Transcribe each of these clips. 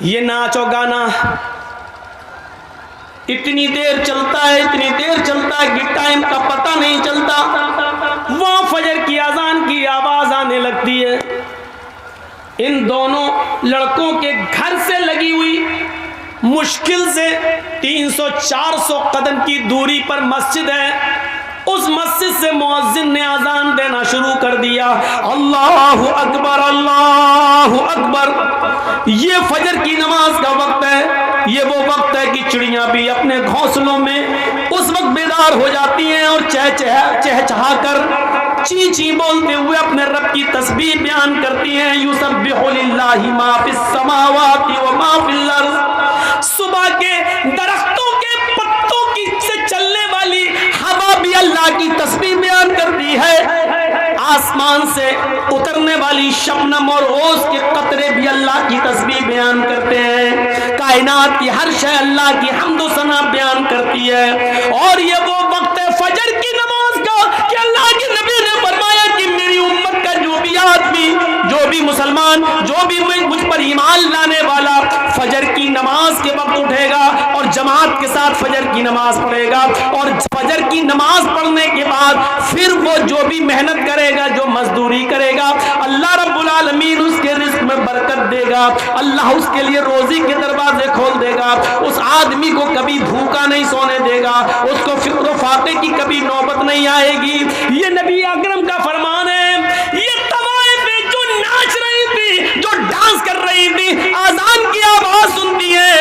یہ ناچ و گانا اتنی دیر چلتا ہے کہ ٹائم کا پتہ نہیں چلتا. وہاں فجر کی اذان کی آواز آنے لگتی ہے. ان دونوں لڑکوں کے گھر سے لگی ہوئی مشکل سے 300-400 قدم کی دوری پر مسجد ہے. اس مسجد سے مؤذن نے اذان دینا شروع کر دیا. اللہ اکبر اللہ اکبر. یہ فجر کی نماز کا وقت ہے. یہ وہ وقت ہے کہ چڑیاں بھی اپنے گھونسلوں میں اس وقت بیدار ہو جاتی ہیں اور چہچہا کر چی چی بولتے ہوئے اپنے رب کی تسبیح بیان کرتی ہیں. یسبح للہ ما فی السماوات و ما فی الارض. صبح کے درختوں کے پتوں کی سے چلنے والی ہوا بھی اللہ کی تسبیح بیان کرتی ہے. آسمان سے اترنے والی شبنم اور اوس کے قطرے بھی اللہ کی تسبیح بیان کرتے ہیں. کائنات کی ہر شے اللہ کی حمد و ثنا بیان کرتی ہے. اور یہ وہ وقت ہے فجر کی نماز کا کہ اللہ کے نبی نے فرمایا کہ میری امت کا جو بھی آدمی, جو بھی مسلمان, جو بھی مجھ پر ایمان لانے والا فجر کی نماز کے وقت اٹھے گا اور جماعت کے ساتھ فجر کی نماز پڑھے گا, اور فجر کی نماز پڑھنے کے بعد پھر وہ جو بھی محنت کرے گا, جو مزدوری کرے گا, اللہ رب العالمین اس کے رزق میں برکت دے گا. اللہ اس کے لیے روزی کے دروازے کھول دے گا. اس آدمی کو کبھی بھوکا نہیں سونے دے گا. اس کو فکر و فاقے کی کبھی نوبت نہیں آئے گی. یہ نبی اکرم کا فرمان ہے. یہ طوائف جو ناچ رہی تھی, جو ڈانس کر رہی تھی, اذان کی آواز سنتی ہے,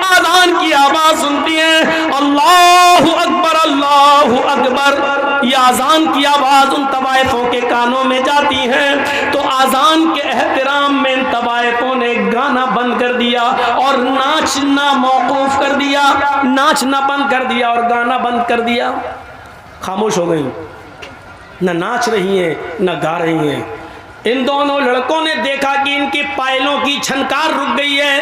اذان کی آواز سنتی ہے, اللہ اکبر اللہ اکبر. یہ اذان کی آواز ان طوائفوں کے کانوں میں جاتی ہے تو اذان کے احترام میں ان طوائفوں نے گانا بند کر دیا اور ناچنا موقوف کر دیا, ناچنا بند کر دیا اور گانا بند کر دیا. خاموش ہو گئی, نہ ناچ رہی ہیں نہ گا رہی ہیں. ان دونوں لڑکوں نے دیکھا کہ ان کے پائلوں کی چھنکار رک گئی ہے.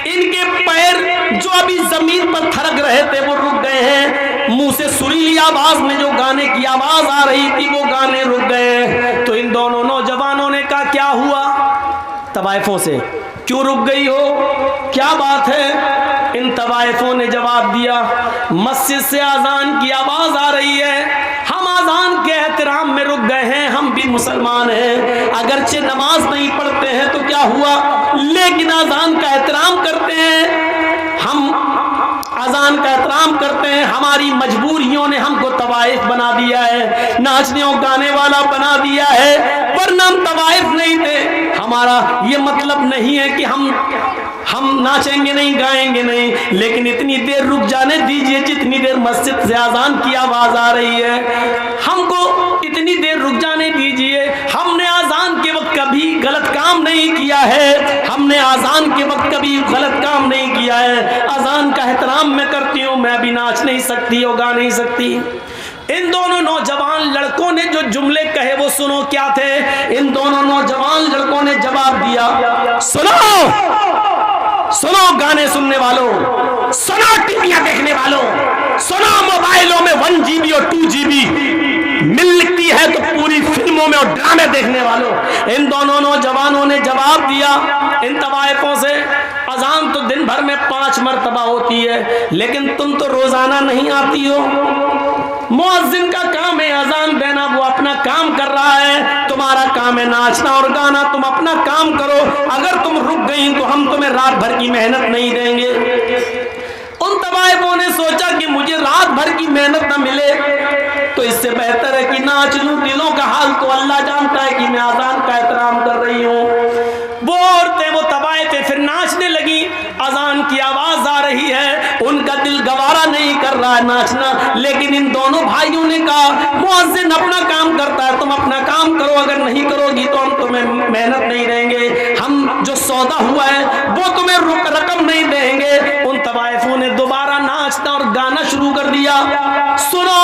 ان کے پیر جو ابھی زمین پر تھرک رہے تھے وہ رک گئے ہیں. منہ سے سریلی آواز میں جو گانے کی آواز آ رہی تھی وہ گانے رک گئے. تو ان دونوں نوجوانوں نے کہا کیا ہوا طوائفوں سے, کیوں رک گئی ہو, کیا بات ہے؟ ان طوائفوں نے جواب دیا مسجد سے اذان کی آواز آ رہی ہے, ہم اذان کے احترام میں رک گئے ہیں. ہم بھی مسلمان ہیں, اگرچہ نماز نہیں پڑھتے ہیں تو کیا ہوا, لیکن اذان کا احترام کرتے ہیں. ہم اذان کا احترام کرتے ہیں. ہماری مجبوریوں نے ہم کو طوائف بنا دیا ہے, ناچنے اور گانے والا بنا دیا ہے, ورنہ ہم طوائف نہیں تھے. ہمارا یہ مطلب نہیں ہے کہ ہم ناچیں گے نہیں, گائیں گے نہیں, لیکن اتنی دیر رک جانے دیجئے جتنی دیر مسجد سے اذان کی آواز آ رہی ہے. ہم کو اتنی دیر رک جانے دیجئے. ہم نے اذان کے وقت کبھی غلط کام نہیں کیا ہے, ہم نے اذان کے وقت کبھی غلط کام نہیں کیا ہے. اذان کا احترام میں کرتی ہوں, میں ابھی ناچ نہیں سکتی اور گا نہیں سکتی. ان دونوں نوجوان لڑکوں نے جو جملے کہے وہ سنو کیا تھے. ان دونوں نوجوان لڑکوں نے جواب دیا, سنو گانے سننے والوں, سنو ٹیویاں دیکھنے والوں, سنو موبائلوں میں 1 GB اور 2 GB ملتی ہے تو پوری فلموں میں اور ڈرامے دیکھنے والوں. ان دونوں نوجوانوں نے جواب دیا ان طوائفوں سے, اذان تو دن بھر میں 5 مرتبہ ہوتی ہے, لیکن تم تو روزانہ نہیں آتی ہو. مؤذن کا کام ہے اذان دینا, وہ اپنا کام کر رہا ہے, تمہارا کام ہے ناچنا اور گانا, تم اپنا کام کرو. اگر تم رک گئی تو ہم تمہیں رات بھر کی محنت نہیں دیں گے. ان طوائفوں نے سوچا کہ مجھے رات بھر کی محنت نہ ملے تو اس سے بہتر ہے کہ ناچ لوں. دلوں کا حال تو اللہ جانتا ہے کہ میں اذان کا احترام کر رہی ہوں. وہ عورتیں, وہ طوائفیں پھر ناچنے لگی. اذان کی آواز آ رہی ہے, ان کا دل گوارا نہیں کر رہا ہے ناچنا, لیکن ان دونوں بھائیوں نے کہا مؤذن اپنا کام کرتا ہے, تم اپنا کام کرو, اگر نہیں کرو گی تو ہم تمہیں محنت نہیں دیں گے, ہم جو سودا ہوا ہے وہ تمہیں رقم نہیں دیں گے. ان طوائفوں نے دوبارہ ناچنا اور گانا شروع کر دیا. سنو,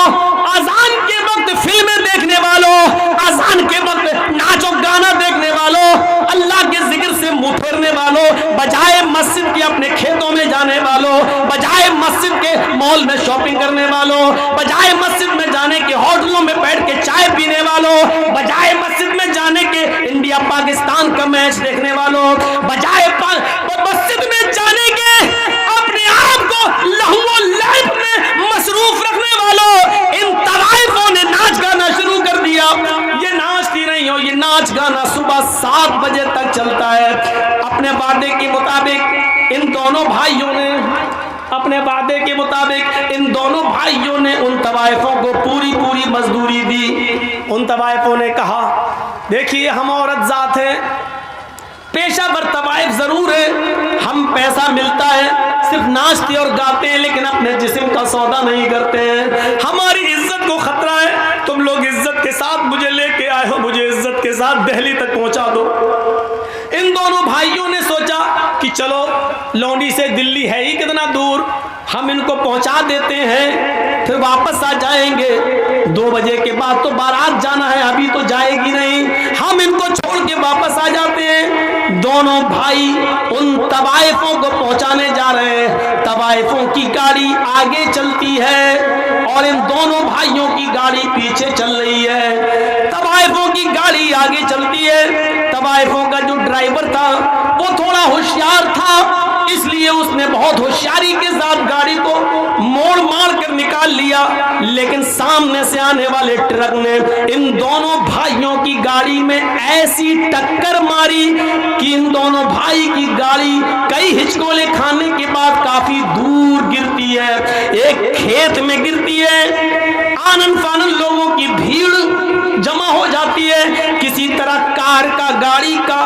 اذان کے وقت فلمیں دیکھنے والوں, اذان کے وقت ناچ و گانا دیکھنے والوں, اللہ کے ذکر سے منہ پھیرنے والوں, بجائے مسجد کے اپنے کھیتوں میں جانے والوں, بجائے مسجد کے مال میں شاپنگ کرنے والوں, بجائے مسجد میں جانے کے ہوٹلوں میں بیٹھ کے چائے پینے والوں, بجائے مسجد میں جانے کے انڈیا پاکستان کا میچ دیکھنے والوں, بجائے مسجد میں کے مطابق ان دونوں بھائیوں نے اپنے وعدے کے مطابق ان دونوں بھائیوں نے ان طوائفوں کو پوری مزدوری دی. ان طوائفوں نے کہا دیکھیے ہم عورت ذات ہیں, پیشہ ور طوائف ضرور ہے, ہم پیسہ ملتا ہے صرف ناچتے اور گاتے ہیں لیکن اپنے جسم کا سودا نہیں کرتے ہیں, ہماری عزت کو خطرہ ہے, تم لوگ عزت کے ساتھ مجھے لے کے آئے ہو, مجھے عزت کے ساتھ دہلی تک پہنچا دو. ان دونوں بھائیوں نے سوچا کہ چلو لونڈی سے دلی ہے ہی کتنا دور, ہم ان کو پہنچا دیتے ہیں پھر واپس آ جائیں گے, 2 بجے کے بعد تو بارات جانا ہے, ابھی تو جائے گی نہیں, ہم ان کو چھوڑ کے واپس آ جاتے ہیں. دونوں بھائی ان طوائفوں کو پہنچانے جا رہے ہیں, طوائفوں کی گاڑی آگے چلتی ہے اور ان دونوں بھائیوں کی گاڑی پیچھے چل رہی ہے. طوائفوں کی گاڑی آگے چلتی ہے, طوائفوں کا جو ڈرائیور تھا وہ تھوڑا ہوشیار تھا, اس لیے اس نے بہت ہوشیاری کے ساتھ گاڑی کو موڑ مار کر نکال لیا, لیکن سامنے سے آنے والے ٹرک نے ان دونوں بھائیوں کی گاڑی میں ایسی ٹکر ماری کہ ان دونوں بھائی کی گاڑی کئی ہچکولے کھانے کے بعد کافی دور گرتی ہے, ایک کھیت میں گرتی ہے. آنن فانن لوگوں کی بھیڑ جمع ہو جاتی ہے, کسی طرح کار کا گاڑی کا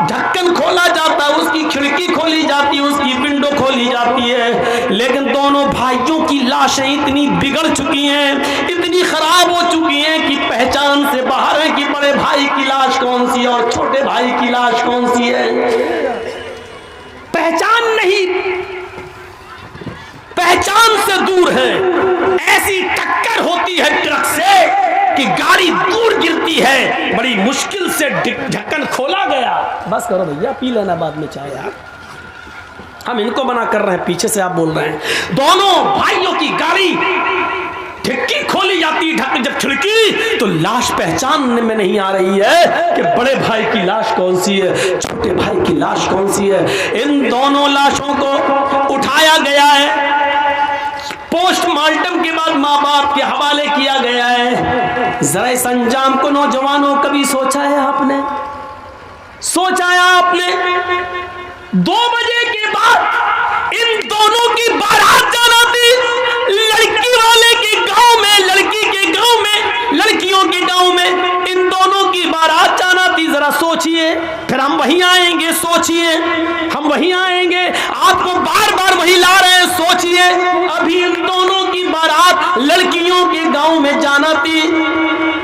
ڈھکن کھولا جاتا ہے, اس کی کھڑکی کھولی جاتی ہے, اس کی ونڈو کھولی جاتی ہے, لیکن دونوں بھائیوں کی لاشیں اتنی بگڑ چکی ہیں, اتنی خراب ہو چکی ہیں کہ پہچان سے باہر ہے کہ بڑے بھائی کی لاش کون سی ہے اور چھوٹے بھائی کی لاش کون سی ہے, پہچان نہیں, پہچان سے دور ہے. ایسی ٹکر ہوتی ہے ٹرک سے کہ گاڑی دور گرتی ہے, بڑی مشکل سے ڈھکن کھولا گیا. بس کرو بھیا, پی لینا بعد میں چائے یار, ہم ان کو منع کر رہے ہیں, پیچھے سے آپ بول رہے ہیں. دونوں بھائیوں کی گاڑی ڈھکی کھولی جاتی, ڈھک جب کھڑکی تو لاش پہچاننے میں نہیں آ رہی ہے کہ بڑے بھائی کی لاش کون سی ہے, چھوٹے بھائی کی لاش کون سی ہے. ان دونوں لاشوں کو اٹھایا گیا ہے, پوسٹ مارٹم کے بعد ماں باپ کے حوالے کیا گیا ہے. ذرا اس انجام کو نوجوانوں کبھی سوچا ہے آپ نے, سوچا ہے آپ نے؟ 2 بجے کے بعد ان دونوں کی بارات جانا تھی, لڑکی والے کے گاؤں میں, لڑکی کے گاؤں میں, لڑکیوں کے گاؤں میں ان دونوں کی بارات جانا تھی. ذرا سوچئے, پھر ہم وہیں آئیں گے, سوچئے ہم وہیں آئیں گے, آپ کو بار بار وہی لا رہے ہیں, سوچئے ابھی ان دونوں کی بارات لڑکیوں کے گاؤں میں جانا تھی,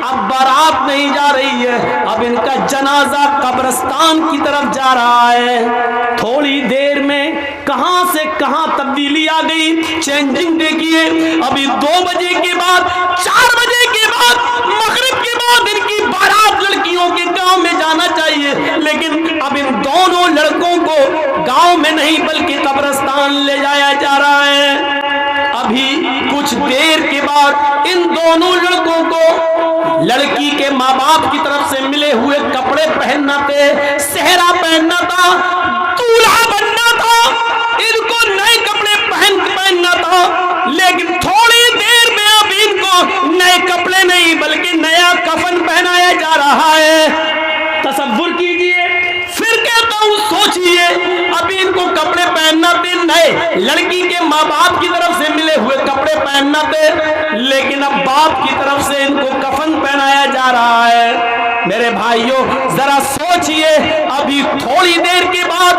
اب بارات نہیں جا رہی ہے, اب ان کا جنازہ قبرستان کی طرف جا رہا ہے. تھوڑی دیر میں کہاں سے کہاں تبدیلی آ گئی, چینجنگ دیکھیے. ابھی 2 بجے کے بعد, 4 بجے کے بعد, مغرب کے بعد ان کی بارات لڑکیوں کے گاؤں میں جانا چاہیے, لیکن اب ان دونوں لڑکوں کو گاؤں میں نہیں بلکہ قبرستان لے جایا جا رہا ہے. ابھی کچھ دیر کے بعد ان دونوں لڑکوں کو لڑکی کے ماں باپ کی طرف سے ملے ہوئے کپڑے پہننا تھے, صحرا پہننا تھا, دولہا بننا تھا, ان کو نئے کپڑے پہننا تھا, لیکن تھوڑی دیر میں اب ان کو نئے کپڑے نہیں بلکہ نیا کفن پہنایا جا رہا ہے. تصور کیجئے, پھر کہتا ہوں سوچئے, ابھی ان کو کپڑے پہننا تھے نئے, لڑکی کے ماں باپ کی طرف سے ملے ہوئے کپڑے پہننا تھے, لیکن اب باپ کی طرف سے ان کو کفن پہنایا جا رہا ہے. میرے بھائیوں ذرا سوچئے, ابھی تھوڑی دیر کے بعد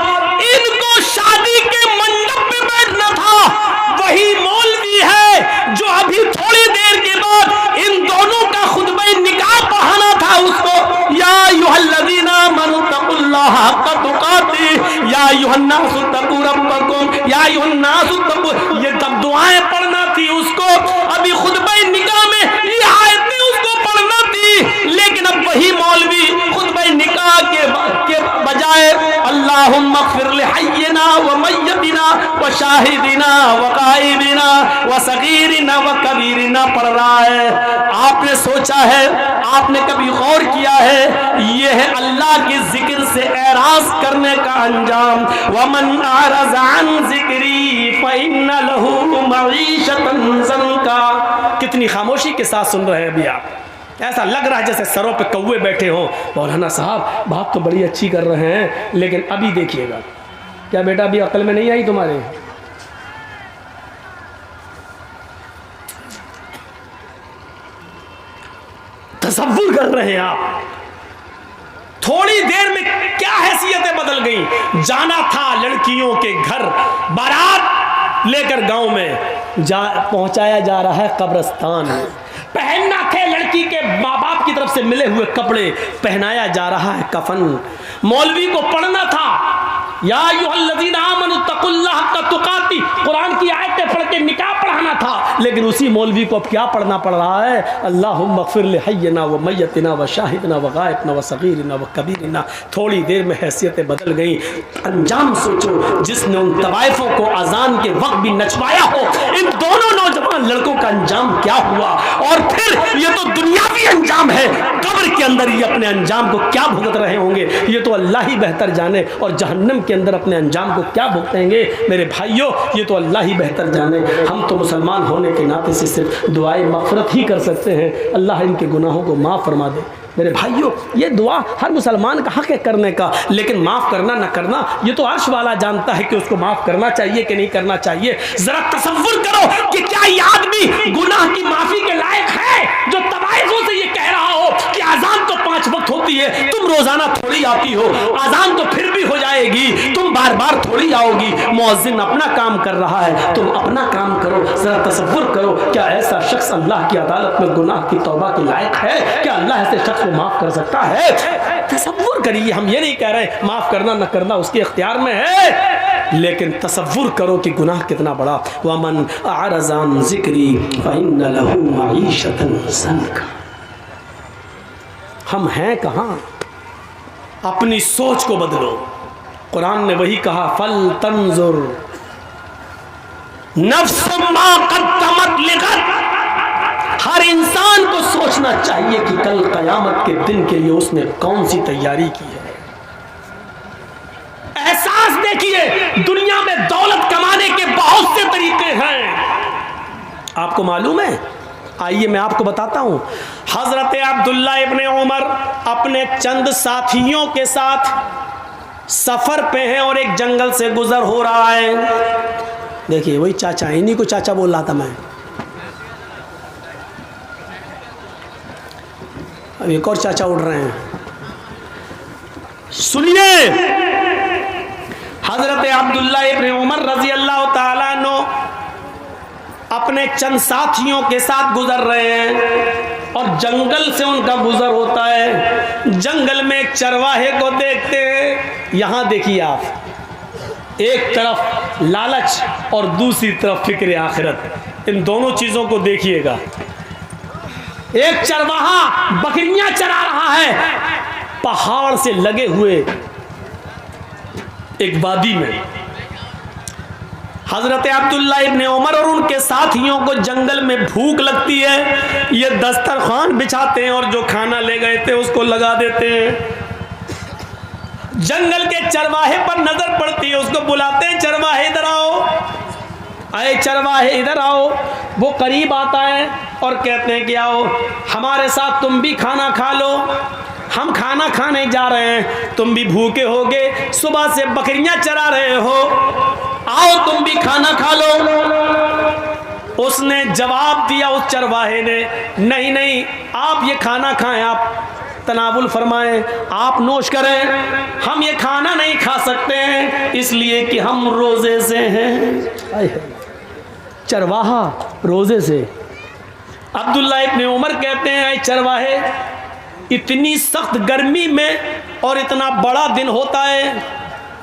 ان کو شادی کے منڈپ پہ بیٹھنا تھا, وہی مولوی ہے جو ابھی تھوڑی دیر کے بعد ان دونوں کا خطبہ نکاح پڑھانا تھا اس کو. یا ایھا الذین آمنوا اتقوا اللہ حق تقاتہ یا ایھا الناس اتقوا ربکم یا ایھا الناس اتقوا, یہ تب دعائیں پڑھنا تھی اس کو, ابھی خطبہ نکاح میں یہ آیتیں اس کو پڑھنا تھی, لیکن اب وہی مولوی خطبہ نکاح کے بجائے اللہم اغفر لحینا ومیتنا وشاہدنا وغائبنا وصغیرنا وکبیرنا پڑھ رہا ہے. آپ نے سوچا ہے, آپ نے کبھی غور کیا ہے, یہ ہے اللہ کے ذکر سے اعراض کرنے کا انجام. ومن اعرض عن ذکری فإن له معیشۃ ضنکا. کتنی خاموشی کے ساتھ سن رہے ہیں ابھی آپ, ایسا لگ رہا ہے جیسے سروں پہ کوے بیٹھے ہوں. مولانا صاحب بات تو بڑی اچھی کر رہے ہیں, لیکن ابھی دیکھیے گا کیا بیٹا ابھی عقل میں نہیں آئی تمہارے؟ تصور کر رہے ہیں آپ تھوڑی دیر میں کیا حیثیتیں بدل گئیں. جانا تھا لڑکیوں کے گھر، بارات لے کر گاؤں میں پہنچایا جا رہا ہے قبرستان. پہننا تھے لڑکی کے ماں باپ کی طرف سے ملے ہوئے کپڑے، پہنایا جا رہا ہے کفن. مولوی کو پڑھنا تھا یا ایھا الذین آمنوا اتقوا اللہ حق تقاتی، قرآن کی آیتیں پڑھ کے نکاح پڑھانا تھا، لیکن اسی مولوی کو اب کیا پڑھنا پڑ رہا ہے؟ اللہم اغفر لحینا و میتنا و شاہدنا و غائبنا و صغیرنا و کبیرنا. تھوڑی دیر میں حیثیتیں بدل گئیں. انجام سوچو، جس نے ان طوائفوں کو اذان کے وقت بھی نچوایا ہو، ان دونوں نوجوان لڑکوں کا انجام کیا ہوا. اور پھر یہ تو دنیاوی انجام ہے، قبر کے اندر یہ اپنے انجام کو کیا بھگت رہے ہوں گے یہ تو اللہ ہی بہتر جانے. اور جہنم کے اندر اپنے انجام کو کیا بھگتیں گے میرے بھائیوں، یہ تو اللہ ہی بہتر جانے. ہم تو مسلمان ہونے کے ناطے سے صرف دعائیں مغفرت ہی کر سکتے ہیں، اللہ ان کے گناہوں کو معاف فرما دے. میرے بھائیوں، یہ دعا ہر مسلمان کا حق ہے کرنے کا، لیکن معاف کرنا نہ کرنا یہ تو عرش والا جانتا ہے کہ اس کو معاف کرنا چاہیے کہ نہیں کرنا چاہیے. ذرا تصور کرو کہ کیا یہ آدمی گناہ کی معافی کے لائق ہے جو طوائفوں سے یہ کہہ رہا ہو کہ اذان تو 5 وقت ہوتی ہے، تم روزانہ تھوڑی آتی ہو، اذان تو پھر بھی ہو جائے گی، تم بار بار تھوڑی آؤ گی، مؤذن اپنا کام کر رہا ہے، تم اپنا کام کرو. ذرا تصور کرو، کیا ایسا شخص اللہ کی عدالت میں گناہ کی توبہ کے لائق ہے؟ کیا اللہ ایسے شخص کو معاف کر سکتا ہے؟ تصور کریے. ہم یہ نہیں کہہ رہے معاف کرنا نہ کرنا اس کے اختیار میں ہے، لیکن تصور کرو کہ گناہ کتنا بڑا. وَمَنْ أَعْرَضَ عَنْ ذِكْرِي فَإِنَّ لَهُ مَعِيشَةً ضَنْكًا. ہم ہیں کہاں؟ اپنی سوچ کو بدلو. قرآن نے وہی کہا فَلْتَنْظُرْ نَفْسٌ مَا قَدَّمَتْ لِغَدٍ. ہر انسان کو سوچنا چاہیے کہ کل قیامت کے دن کے لیے اس نے کون سی تیاری کی ہے. احساس دیکھیے، دنیا میں دولت کمانے کے بہت سے طریقے ہیں، آپ کو معلوم ہے؟ آئیے میں آپ کو بتاتا ہوں. حضرت عبداللہ ابن عمر اپنے چند ساتھیوں کے ساتھ سفر پہ ہیں اور ایک جنگل سے گزر ہو رہا ہے. دیکھیے وہی چاچا، انہی کو چاچا بول رہا تھا میں. اب ایک اور چاچا اٹھ رہے ہیں. سنیے، حضرت عبداللہ ابن عمر رضی اللہ تعالیٰ عنہ اپنے چند ساتھیوں کے ساتھ گزر رہے ہیں اور جنگل سے ان کا گزر ہوتا ہے. جنگل میں ایک چرواہے کو دیکھتے ہیں. یہاں دیکھیے آپ، ایک طرف لالچ اور دوسری طرف فکر آخرت، ان دونوں چیزوں کو دیکھیے گا. ایک چرواہا بکریاں چرا رہا ہے پہاڑ سے لگے ہوئے ایک وادی میں. حضرت عبداللہ ابن عمر اور ان کے ساتھیوں کو جنگل میں بھوک لگتی ہے. یہ دسترخوان بچھاتے ہیں اور جو کھانا لے گئے تھے اس کو لگا دیتے ہیں. جنگل کے چرواہے پر نظر پڑتی ہے، اس کو بلاتے ہیں چرواہے ادھر آؤ، اے چرواہے ادھر آؤ. وہ قریب آتا ہے اور کہتے ہیں کہ آؤ ہمارے ساتھ تم بھی کھانا کھا لو، ہم کھانا کھانے جا رہے ہیں، تم بھی بھوکے ہوگے، صبح سے بکریاں چرا رہے ہو، آؤ تم بھی کھانا کھا لو. اس نے جواب دیا، اس چرواہے نے، نہیں نہیں آپ یہ کھانا کھائیں، آپ تناول فرمائیں، آپ نوش کریں، ہم یہ کھانا نہیں کھا سکتے ہیں اس لیے کہ ہم روزے سے ہیں. چرواہا روزے سے. عبداللہ ابن عمر کہتے ہیں اے چرواہے، اتنی سخت گرمی میں اور اتنا بڑا دن ہوتا ہے،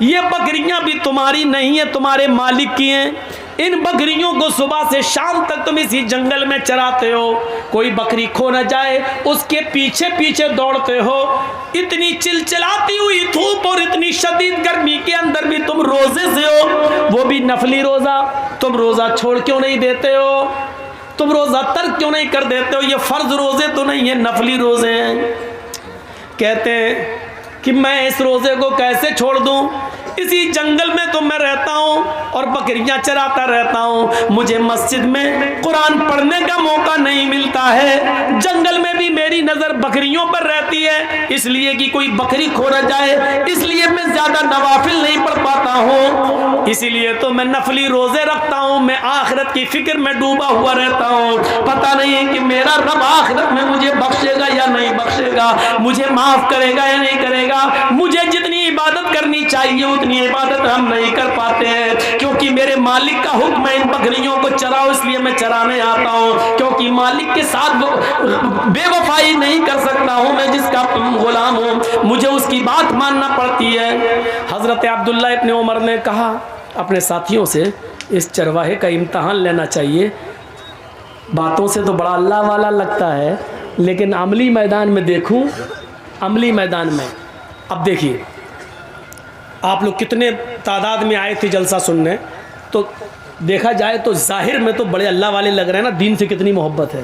یہ بکریاں بھی تمہاری نہیں ہیں، تمہارے مالک کی ہیں. ان بکریوں کو صبح سے شام تک تم اسی جنگل میں چراتے ہو، کوئی بکری کھو نہ جائے اس کے پیچھے پیچھے دوڑتے ہو. اتنی چلچلاتی ہوئی دھوپ اور اتنی شدید گرمی کے اندر بھی تم روزے سے ہو، وہ بھی نفلی روزہ. تم روزہ چھوڑ کیوں نہیں دیتے ہو؟ تم روزہ ترک کیوں نہیں کر دیتے ہو؟ یہ فرض روزے تو نہیں ہیں، نفلی روزے ہیں. کہتے ہیں کہ میں اس روزے کو کیسے چھوڑ دوں؟ اسی جنگل میں تو میں رہتا ہوں اور بکریاں چراتا رہتا ہوں، مجھے مسجد میں قرآن پڑھنے کا موقع نہیں ملتا ہے، جنگل میں بھی میری نظر بکریوں پر رہتی ہے، اس لیے کہ کوئی بکری کھو نہ جائے، اس لیے میں زیادہ نوافل نہیں پڑھ پاتا ہوں، اسی لیے تو میں نفلی روزے رکھتا ہوں، میں آخرت کی فکر میں ڈوبا ہوا رہتا ہوں، پتہ نہیں کہ میرا رب آخرت میں مجھے بخشے گا یا نہیں بخشے گا، مجھے معاف کرے گا یا نہیں کرے گا، مجھے جتنی عبادت کرنی چاہیے اتنی عبادت ہم نہیں کر پاتے ہیں، کیونکہ میرے مالک کا حکم ہے ان بکریوں کو چراؤ، اس لیے میں چرانے آتا ہوں، کیونکہ مالک کے ساتھ بے وفائی نہیں کر سکتا ہوں، میں جس کا غلام ہوں مجھے اس کی بات ماننا پڑتی ہے۔ حضرت عبداللہ ابن عمر نے کہا اپنے ساتھیوں سے اس چرواہے کا امتحان لینا چاہیے، باتوں سے تو بڑا اللہ والا لگتا ہے لیکن عملی میدان میں دیکھوں، عملی میدان میں اب دیکھیے آپ لوگ کتنے تعداد میں آئے تھے جلسہ سننے، تو دیکھا جائے تو ظاہر میں تو بڑے اللہ والے لگ رہے ہیں نا، دین سے کتنی محبت ہے،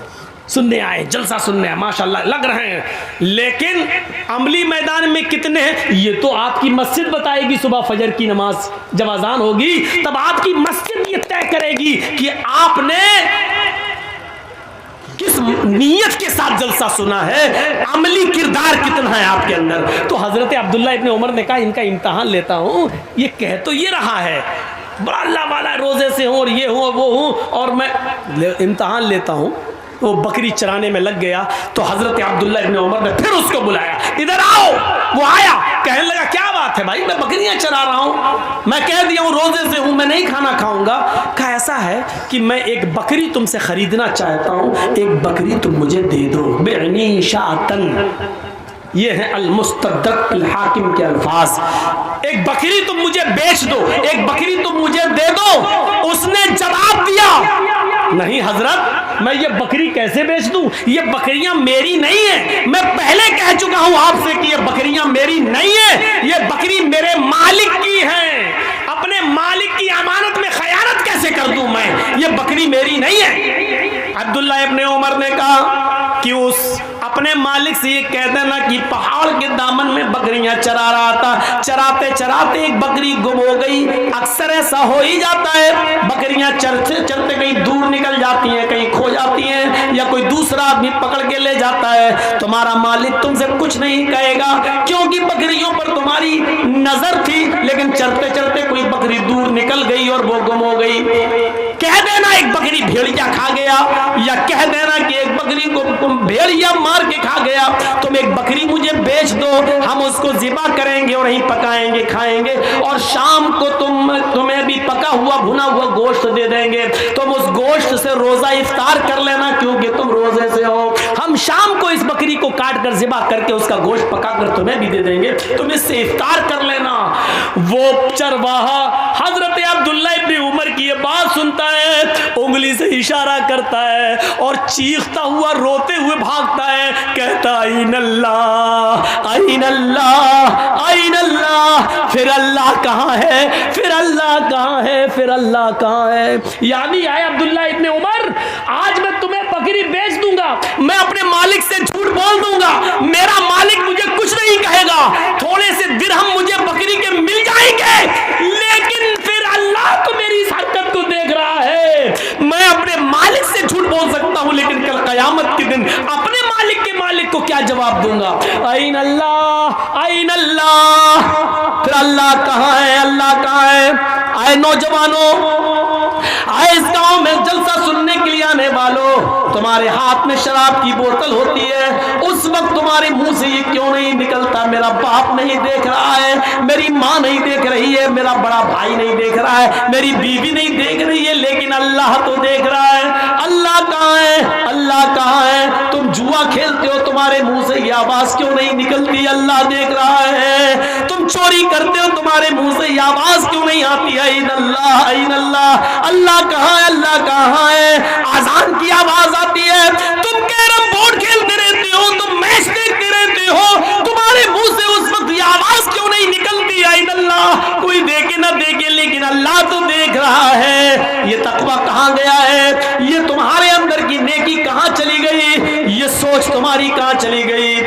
سننے آئے جلسہ سننے آئے ماشاءاللہ لگ رہے ہیں، لیکن عملی میدان میں کتنے ہیں یہ تو آپ کی مسجد بتائے گی، صبح فجر کی نماز جب اذان ہوگی تب آپ کی مسجد یہ طے کرے گی کہ آپ نے کس نیت کے ساتھ جلسہ سنا ہے، عملی کردار کتنا ہے آپ کے اندر۔ تو حضرت عبداللہ ابن عمر نے کہا ان کا امتحان لیتا ہوں، یہ کہہ تو یہ رہا ہے بڑا اللہ والا، روزے سے ہوں اور یہ ہوں وہ ہوں، اور میں امتحان لیتا ہوں۔ وہ بکری چرانے میں لگ گیا تو حضرت عبداللہ ابن عمر نے پھر اس کو بلایا، ادھر آؤ، وہ آیا، کہنے لگا کیا بات ہے بھائی، میں بکریاں چرا رہا ہوں، میں کہہ دیا ہوں روزے سے ہوں، میں نہیں کھانا کھاؤں گا۔ کہا ایسا ہے کہ میں ایک بکری تم سے خریدنا چاہتا ہوں، ایک بکری تم مجھے دے دو، بعنی شاطن، یہ ہے المستدرک الحاکم کے الفاظ، ایک بکری تم مجھے بیچ دو، ایک بکری تم مجھے دے دو۔ اس نے جواب دیا نہیں حضرت میں یہ بکری کیسے بیچ دوں، یہ بکریاں میری نہیں ہیں، میں پہلے کہہ چکا ہوں آپ سے کہ یہ بکریاں میری نہیں ہیں، یہ بکری میرے مالک کی ہیں، اپنے مالک کی امانت میں خیانت کیسے کر دوں میں، یہ بکری میری نہیں ہے۔ عبداللہ ابن عمر نے کہا کہ اس اپنے مالک سے یہ کہہ دینا کہ پہاڑ کے دامن میں بکریاں چرا رہا تھا، چراتے چراتے ایک بکری گم ہو گئی، اکثر ایسا ہو ہی جاتا ہے، بکریاں چرتے چرتے کہیں دور نکل جاتی ہیں، کہیں کھو جاتی ہیں، یا کوئی دوسرا آدمی پکڑ کے لے جاتا ہے، تمہارا مالک تم سے کچھ نہیں کہے گا کیونکہ بکریوں پر تمہاری نظر تھی، لیکن چرتے چرتے کوئی بکری دور نکل گئی اور وہ گم ہو گئی، کہہ دینا ایک بکری بھیڑیا کھا گیا، یا کہہ دینا کہ ایک بکری کو بھیڑیا مار کے کھا گیا، تم ایک بکری مجھے بیچ دو، ہم اس کو ذبح کریں گے اور یہیں پکائیں گے کھائیں گے، اور شام کو تمہیں بھی پکا ہوا بھنا ہوا گوشت دے دیں گے، تم اس گوشت سے روزہ افطار کر لینا کیونکہ تم روزے سے ہو، ہم شام کو اس بکری کو کاٹ کر ذبح کر کے اس کا گوشت پکا کر تمہیں بھی دے دیں گے، تم اس سے افطار کر لینا۔ وہ چرواہا حضرت عبداللہ ابن عمر کی یہ بات سنتا ہے، انگلی سے اشارہ کرتا ہے اور چیختا ہوا روتے ہوئے بھاگتا ہے، کہتا این اللہ این اللہ این اللہ، پھر اللہ کہاں ہے، پھر اللہ کہاں ہے، پھر اللہ کہاں ہے، یعنی اے عبداللہ ابن عمر آج میں تمہیں بکری بیچ دوں گا، میں اپنے مالک سے جھوٹ بول دوں گا، میرا مالک مجھے کچھ نہیں کہے گا، تھوڑے سے درہم مجھے بکری کے مل جائیں گے، لیکن پھر اللہ تو میری اس حرکت کو دیکھ رہا ہے، میں اپنے مالک سے جھوٹ بول سکتا ہوں لیکن کل قیامت کے دن اپنے مالک کے مالک کو کیا جواب دوں گا، این اللہ این اللہ، پھر اللہ کہاں ہے، اللہ کہاں ہے۔ آئے نوجوانوں، آئے اس گاؤں میں جلسہ سننے کے لیے آنے والوں، تمہارے ہاتھ میں شراب کی بوتل ہوتی ہے، اس وقت تمہارے منہ سے یہ کیوں نہیں نکلتا، میرا باپ نہیں دیکھ رہا ہے، میری ماں نہیں دیکھ رہی ہے، میرا بڑا بھائی نہیں دیکھ رہا ہے، میری بیوی نہیں دیکھ رہی ہے، لیکن اللہ تو دیکھ رہا ہے، اللہ کہاں ہے، اللہ کہاں ہے۔ تم جوا کھیلتے ہو، تمہارے منہ سے یہ آواز کیوں نہیں نکلتی، اللہ دیکھ رہا ہے۔ تم چوری کرتے ہو، تمہارے منہ سے یہ آواز کیوں نہیں آتی، این اللہ این اللہ، اللہ کہاں ہے، اللہ کہاں ہے۔ اذان کی آواز آتی ہے، تم کیرم بورڈ کھیلتے رہتے ہو، تم میچ دیکھتے رہتے ہو، تمہارے منہ سے اس وقت یہ آواز کیوں نہیں نکلتی، این اللہ۔ کوئی دیکھے نہ دیکھے لیکن اللہ تو دیکھ رہا ہے۔ یہ تقویٰ کہاں گیا ہے، یہ تمہارے اندر کی نیکی کہاں چلی گئی، یہ سوچ تمہاری کہاں چلی گئی۔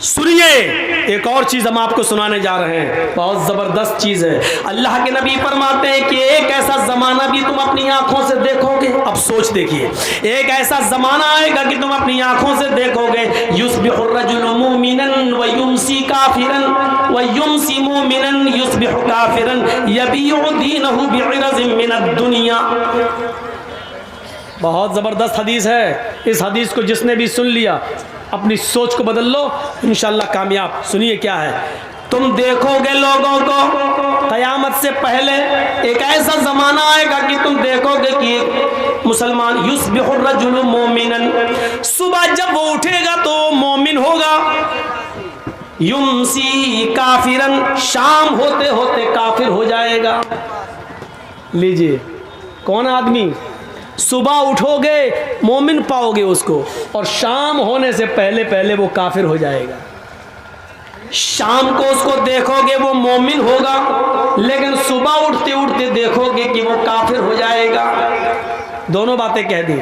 سنیے ایک اور چیز ہم آپ کو سنانے جا رہے ہیں, بہت زبردست چیز ہے. اللہ کے نبی فرماتے ہیں کہ ایک ایسا زمانہ بھی تم اپنی آنکھوں سے دیکھو گے. اب سوچ دیکھیے, ایک ایسا زمانہ آئے گا کہ تم اپنی آنکھوں سے دیکھو گے, یصبح الرجل مومنا ویمسی کافرا ویمسی مومنا یصبح کافرا یبیع دینہ بعرض من الدنیا. بہت زبردست حدیث ہے. اس حدیث کو جس نے بھی سن لیا اپنی سوچ کو بدل لو, انشاءاللہ کامیاب. سنیے کیا ہے, تم دیکھو گے لوگوں کو قیامت سے پہلے ایک ایسا زمانہ آئے گا کہ تم دیکھو گے کہ مسلمان یصبح الرجل مومنا, صبح جب وہ اٹھے گا تو وہ مومن ہوگا, یمسی کافرا, شام ہوتے ہوتے کافر ہو جائے گا. لیجئے, کون آدمی صبح اٹھو گے مومن پاؤ گے اس کو, اور شام ہونے سے پہلے پہلے وہ کافر ہو جائے گا. شام کو اس کو دیکھو گے وہ مومن ہوگا, لیکن صبح اٹھتے اٹھتے دیکھو گے کہ وہ کافر ہو جائے گا. دونوں باتیں کہہ دی.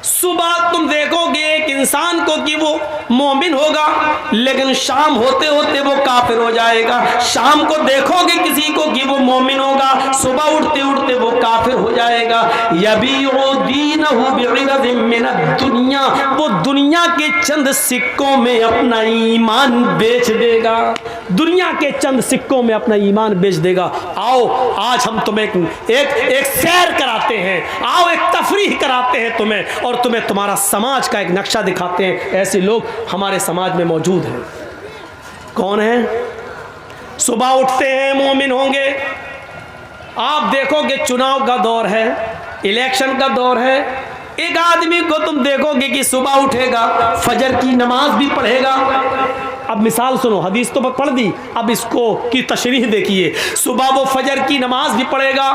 صبح تم دیکھو گے ایک انسان کو کہ وہ مومن ہوگا, لیکن شام ہوتے ہوتے وہ کافر ہو جائے گا. شام کو دیکھو گے کسی کو کہ وہ مومن ہوگا, صبح اٹھتے اٹھتے وہ کافر ہو جائے گا. یبیع دینہ بعرض من الدنیا, وہ دنیا کے چند سکوں میں اپنا ایمان بیچ دے گا. دنیا کے چند سکوں میں اپنا ایمان بیچ دے گا. آؤ آج ہم تمہیں ایک سیر کراتے ہیں, آؤ ایک تفریح کراتے ہیں تمہیں, اور تمہیں تمہارا سماج کا ایک نقشہ دکھاتے ہیں. ایسے لوگ ہمارے سماج میں موجود ہیں. کون ہیں؟ صبح اٹھتے ہیں مومن ہوں گے. آپ دیکھو گے چناؤ کا دور ہے, الیکشن کا دور ہے, ایک آدمی کو تم دیکھو گے کہ صبح اٹھے گا, فجر کی نماز بھی پڑھے گا. اب مثال سنو, حدیث تو پڑھ دی, اب اس کو کی تشریح دیکھیے. صبح وہ فجر کی نماز بھی پڑھے گا,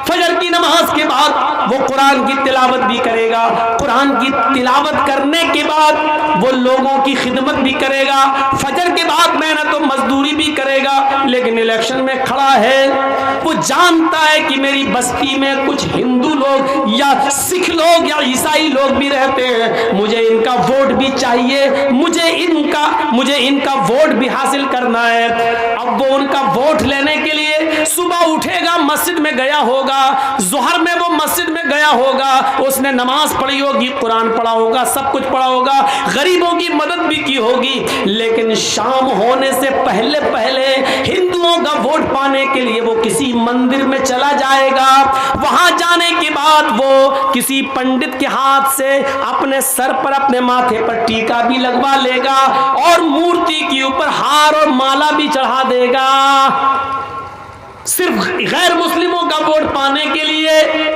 فجر کی نماز کے بعد وہ قرآن کی تلاوت بھی کرے گا, قرآن کی تلاوت کرنے کے بعد وہ لوگوں کی خدمت بھی کرے گا, فجر کے بعد محنت و مزدوری بھی کرے گا. لیکن الیکشن میں کھڑا ہے, وہ جانتا ہے کہ میری بستی میں کچھ ہندو لوگ یا سکھ لوگ یا عیسائی لوگ بھی رہتے ہیں, مجھے ان کا ووٹ بھی چاہیے, مجھے ان کا ووٹ بھی حاصل کرنا ہے. اب وہ ان کا ووٹ لینے کے لیے صبح اٹھے گا, مسجد میں گیا ہوگا, ظہر میں وہ مسجد میں گیا ہوگا, اس نے نماز پڑھی ہوگی, قرآن پڑھا ہوگا, سب کچھ پڑھا ہوگا, غریبوں کی مدد بھی کی ہوگی. لیکن شام ہونے سے پہلے پہلے ہندوؤں کا ووٹ پانے کے لیے وہ کسی مندر میں چلا جائے گا. وہاں جانے کے بعد وہ کسی پنڈت کے ہاتھ سے اپنے سر پر, اپنے ماتھے پر ٹیکا بھی لگوا لے گا, اور مورتی کے اوپر ہار اور مالا بھی چڑھا دے گا. صرف غیر مسلموں کا ووٹ پانے کے لیے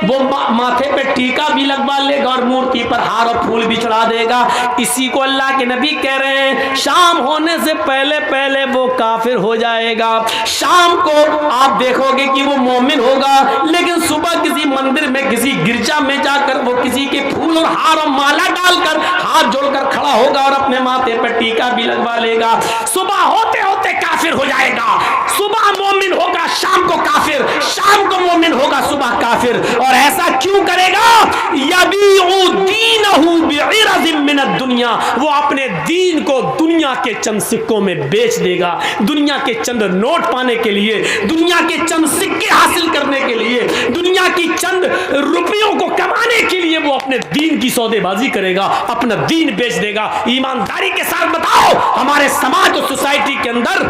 وہ ماتھے پہ ٹیکا بھی لگوا لے گا اور مورتی پر ہار اور پھول بھی چڑھا دے گا. اسی کو اللہ کے نبی کہہ رہے ہیں شام ہونے سے پہلے پہلے وہ کافر ہو جائے گا. شام کو آپ دیکھو گے کہ وہ مومن ہوگا, لیکن صبح کسی مندر میں, کسی گرجا میں جا کر وہ کسی کے پھول اور ہار اور مالا ڈال کر ہاتھ جوڑ کر کھڑا ہوگا اور اپنے ماتھے پر ٹیکا بھی لگوا لے گا. صبح ہوتے ہوتے کافر ہو جائے گا. صبح مومن ہوگا, شام کو کافر, شام کو مومن ہوگا, صبح کافر. اور ایسا کیوں کرے گا؟ یبیع دینہ بعرض من الدنیا, وہ اپنے دین کو دنیا کے چند سکوں میں بیچ دے گا. دنیا کے چند نوٹ پانے کے لیے, دنیا کے چند سکے حاصل کرنے کے لیے, دنیا کی چند روپیوں کو کمانے کے لیے وہ اپنے دین کی سودے بازی کرے گا, اپنا دین بیچ دے گا. ایمانداری کے ساتھ بتاؤ ہمارے سماج اور سوسائٹی کے اندر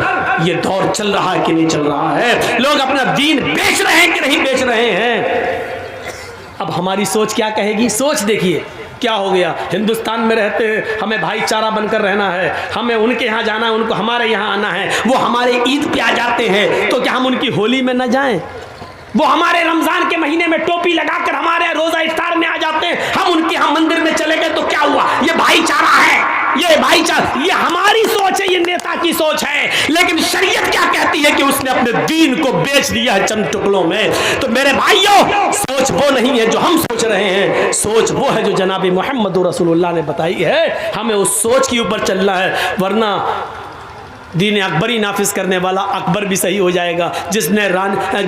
یہ دور چل رہا ہے کہ نہیں چل رہا ہے؟ لوگ اپنا دین بیچ رہے ہیں کہ نہیں بیچ رہے ہیں؟ اب ہماری سوچ کیا کہے گی؟ سوچ دیکھیے کیا ہو گیا. ہندوستان میں رہتے ہیں, ہمیں بھائی چارہ بن کر رہنا ہے, ہمیں ان کے یہاں جانا ہے, ان کو ہمارے یہاں آنا ہے. وہ ہمارے عید پہ آ جاتے ہیں تو کیا ہم ان کی ہولی میں نہ جائیں؟ وہ ہمارے رمضان کے مہینے میں ٹوپی لگا کر ہمارے روزہ افطار میں آ جاتے ہیں, ہم ان کے ہاں مندر میں چلے گئے تو کیا ہوا؟ یہ بھائی چارہ ہے, یہ بھائی چارہ. یہ ہماری سوچ ہے, یہ نیتا کی سوچ ہے. لیکن شریعت کیا کہتی ہے کہ اس نے اپنے دین کو بیچ دیا ہے چند ٹکڑوں میں. تو میرے بھائیوں, سوچ وہ نہیں ہے جو ہم سوچ رہے ہیں, سوچ وہ ہے جو جناب محمد رسول اللہ نے بتائی ہے. ہمیں اس سوچ کے اوپر چلنا ہے, ورنہ دین اکبری نافذ کرنے والا اکبر بھی صحیح ہو جائے گا. جس نے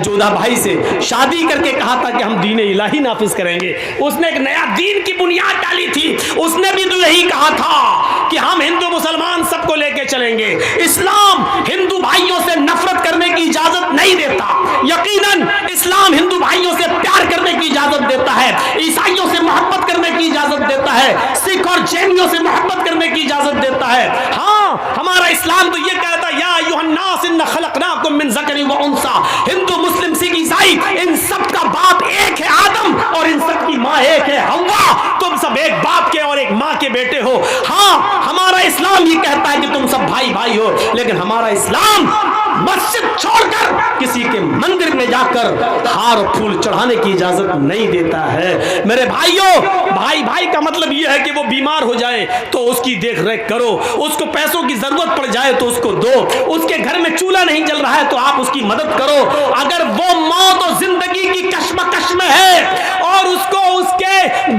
جودھا بھائی سے شادی کر کے کہا تھا کہ ہم دین الہی نافذ کریں گے, اس نے ایک نیا دین کی بنیاد ڈالی تھی. اس نے بھی تو یہی کہا تھا کہ ہم ہندو مسلمان سب کو لے کے چلیں گے. اسلام ہندو بھائیوں سے نفرت کرنے کی اجازت نہیں دیتا. یقیناً اسلام ہندو بھائیوں سے پیار کرنے کی اجازت دیتا ہے, عیسائیوں سے محبت کرنے کی اجازت دیتا ہے, سکھ اور جینیوں سے محبت کرنے کی اجازت دیتا ہے. ہاں, ہمارا اسلام تو یہ کہتا ہے یا ایھا الناس ان خلقناکم من ذکر و انثی. ہندو مسلم سکھ عیسائی ان سب کا باپ ایک ہے آدم, اور ان سب کی ماں ایک ہے حوا. تم سب ایک باپ کے اور ایک ماں کے بیٹے ہو. ہاں, ہمارا اسلام یہ کہتا ہے کہ تم سب بھائی بھائی ہو, لیکن ہمارا اسلام مسجد چھوڑ کر کسی کے مندر میں جا کر ہار اور پھول چڑھانے کی اجازت نہیں دیتا ہے. میرے بھائیوں, بھائی بھائی کا مطلب یہ ہے کہ وہ بیمار ہو جائے تو اس کی دیکھ ریکھ کرو, اس کو پیسوں کی ضرورت پڑ جائے تو اس کو دو, اس کے گھر میں چولہا نہیں جل رہا ہے تو آپ اس کی مدد کرو. اگر وہ موت اور زندگی کی کشمکش میں ہے اور اس کو اس کے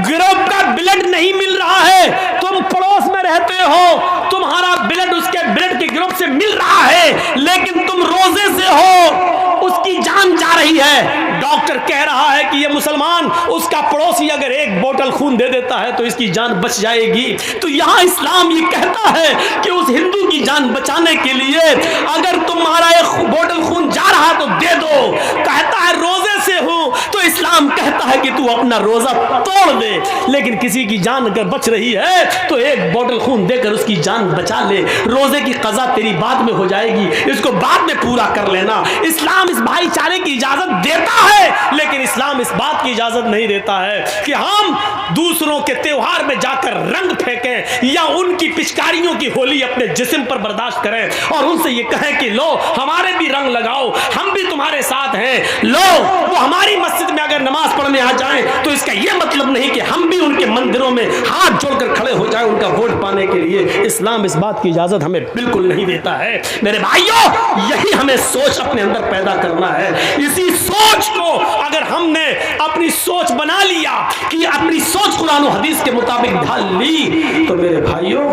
گروپ کا بلڈ نہیں مل رہا ہے, تم پڑوس میں رہتے ہو, تمہارا بلڈ اس کے بلڈ کے گروپ سے مل رہا ہے, لیکن تم روزے سے ہو, اس کی جان جا رہی ہے. ڈاکٹر کہہ رہا ہے کہ یہ مسلمان, اس کا پڑوسی اگر ایک بوتل خون دے دیتا ہے تو اس کی جان بچ جائے گی. تو یہاں اسلام یہ کہتا ہے کہ اس ہندو کی جان بچانے کے لیے اگر تمہارا ایک بوتل خون جا رہا تو دے دو. کہتا ہے روزے سے ہوں, تو اسلام کہتا ہے کہ تو اپنا روزہ توڑ دے, لیکن کسی کی جان اگر بچ رہی ہے تو ایک بوتل خون دے کر اس کی جان بچا لے. روزے کی قضا تیری بعد میں ہو جائے گی, اس کو بعد میں پورا کر لینا. اسلام اس بھائی چارے کی اجازت دیتا ہے, لیکن اسلام اس بات کی اجازت نہیں دیتا ہے کہ ہم دوسروں کے تہوار میں جا کر رنگ پھینکیں یا ان کی پچکاریوں کی ہولی اپنے جسم پر برداشت کریں اور ان سے یہ کہیں کہ لو ہمارے بھی رنگ لگاؤ, ہم بھی تمہارے ساتھ ہیں. لو, وہ ہماری مسجد میں اگر نماز پڑھنے آ جائیں تو اس کا یہ مطلب نہیں کہ ہم بھی ان کے مندروں میں ہاتھ جوڑ کر کھڑے ہو جائیں ان کا ووٹ پانے کے لیے. اسلام اس بات کی اجازت ہمیں بالکل نہیں دیتا ہے. میرے بھائیوں, یہی ہمیں سوچ اپنے اندر پیدا کرنا ہے. اسی سوچ کو اگر ہم نے اپنی سوچ بنا لیا کہ اپنی سوچ قرآن و حدیث کے مطابق ڈھال لی تو میرے بھائیوں,